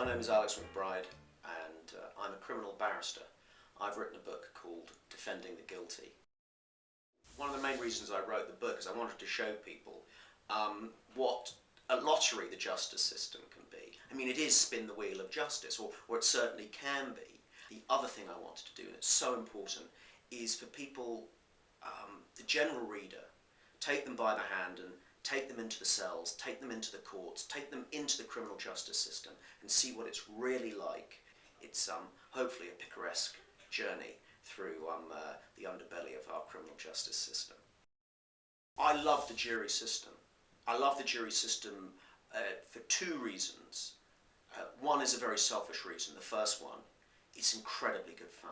name is Alex McBride and I'm a criminal barrister. I've written a book called Defending the Guilty. One of the main reasons I wrote the book is I wanted to show people what a lottery the justice system can be. I mean, it is spin the wheel of justice, or it certainly can be. The other thing I wanted to do, and it's so important, is for people, the general reader, take them by the hand and take them into the cells, take them into the courts, take them into the criminal justice system and see what it's really like. It's hopefully a picaresque journey through the underbelly of our criminal justice system. I love the jury system. I love the jury system for two reasons. One is a very selfish reason. The first one, it's incredibly good fun.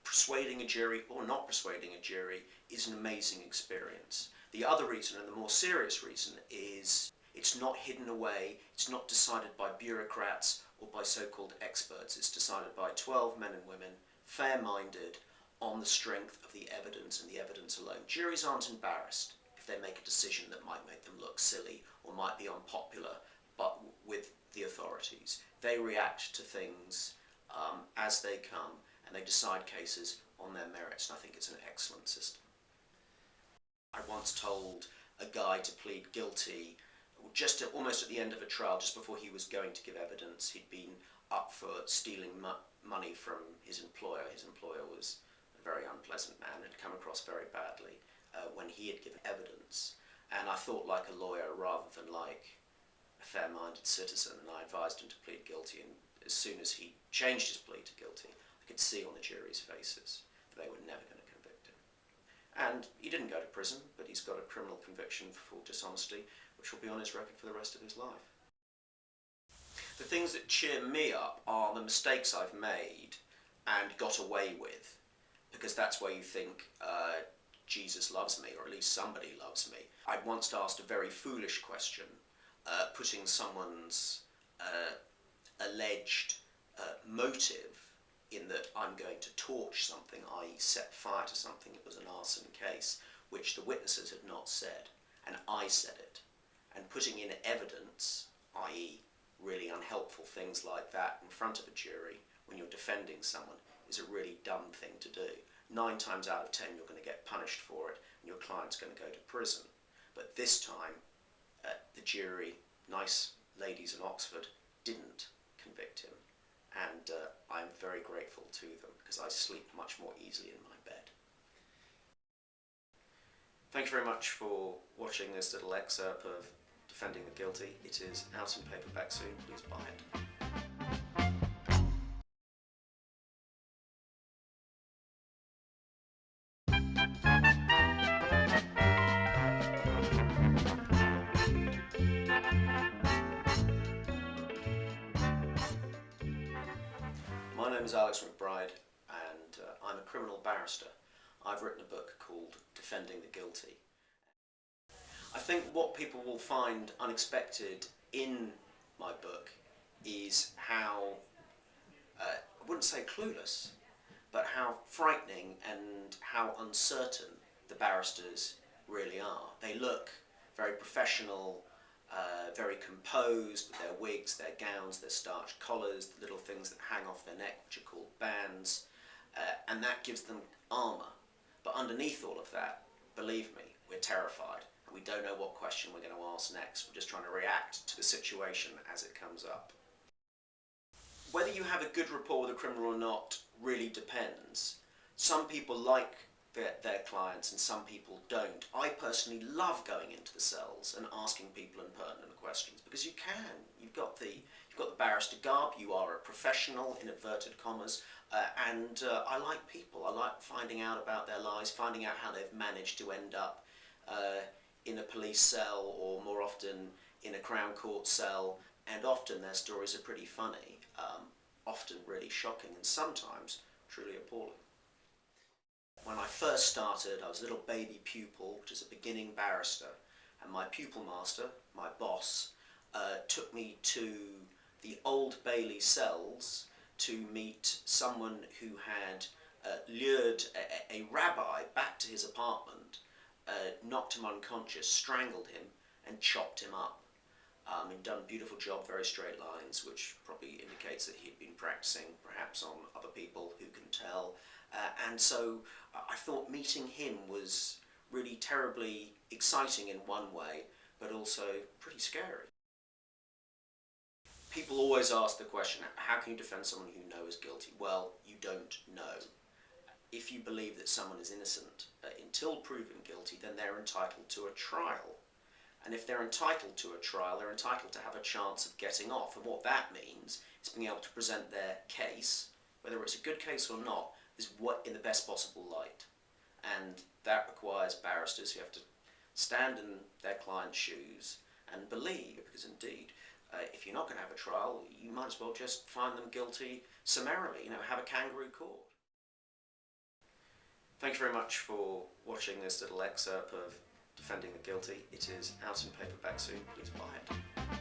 Persuading a jury or not persuading a jury is an amazing experience. The other reason, and the more serious reason, is it's not hidden away, it's not decided by bureaucrats or by so-called experts. It's decided by 12 men and women, fair-minded, on the strength of the evidence and the evidence alone. Juries aren't embarrassed if they make a decision that might make them look silly or might be unpopular, but with the authorities. They react to things as they come, and they decide cases on their merits, and I think it's an excellent system. I once told a guy to plead guilty almost at the end of a trial, just before he was going to give evidence. He'd been up for stealing money from his employer. His employer was a very unpleasant man, had come across very badly when he had given evidence. And I thought like a lawyer rather than like a fair-minded citizen, and I advised him to plead guilty, and as soon as he changed his plea to guilty, I could see on the jury's faces that they were never going to convict him. And he didn't go to prison, but he's got a criminal conviction for dishonesty, which will be on his record for the rest of his life. The things that cheer me up are the mistakes I've made and got away with, because that's where you think Jesus loves me, or at least somebody loves me. I once asked a very foolish question, putting someone's alleged motive in that I'm going to torch something, i.e. set fire to something. It was an arson case, which the witnesses had not said, and I said it. And putting in evidence, i.e. really unhelpful things like that in front of a jury when you're defending someone, is a really dumb thing to do. 9 times out of 10 you're going to get punished for it, and your client's going to go to prison. But this time, the jury, nice ladies in Oxford, didn't convict him. And I'm very grateful to them, because I sleep much more easily in my bed. Thank you very much for watching this little excerpt of Defending the Guilty. It is out in paperback soon. Please buy it. My name is Alex McBride and I'm a criminal barrister. I've written a book called Defending the Guilty. I think what people will find unexpected in my book is how, I wouldn't say clueless, but how frightening and how uncertain the barristers really are. They look very professional, very composed, with their wigs, their gowns, their starched collars, the little things that hang off their neck, which are called bands, and that gives them armour. But underneath all of that, believe me, we're terrified, and we don't know what question we're going to ask next. We're just trying to react to the situation as it comes up. Whether you have a good rapport with a criminal or not really depends. Some people like their clients and some people don't. I personally love going into the cells and asking people impertinent questions, because you can. You've got the barrister garb, you are a professional, in inverted commas, and I like people. I like finding out about their lives, finding out how they've managed to end up in a police cell, or more often in a Crown Court cell, and often their stories are pretty funny, often really shocking, and sometimes truly appalling. When I first started, I was a little baby pupil, which is a beginning barrister, and my pupil master, my boss, took me to the Old Bailey cells to meet someone who had lured a rabbi back to his apartment, knocked him unconscious, strangled him, and chopped him up. He'd done a beautiful job, very straight lines, which probably indicates that he'd been practicing perhaps on other people, who can tell. And so I thought meeting him was really terribly exciting in one way, but also pretty scary. People always ask the question, how can you defend someone who you know is guilty? Well, you don't know. If you believe that someone is innocent until proven guilty, then they're entitled to a trial. And if they're entitled to a trial, they're entitled to have a chance of getting off. And what that means is being able to present their case, whether it's a good case or not, is what in the best possible light. And that requires barristers who have to stand in their client's shoes and believe, because indeed, if you're not going to have a trial, you might as well just find them guilty summarily, have a kangaroo court. Thank you very much for watching this little excerpt of Defending the Guilty. It is out in paperback soon. Please buy it.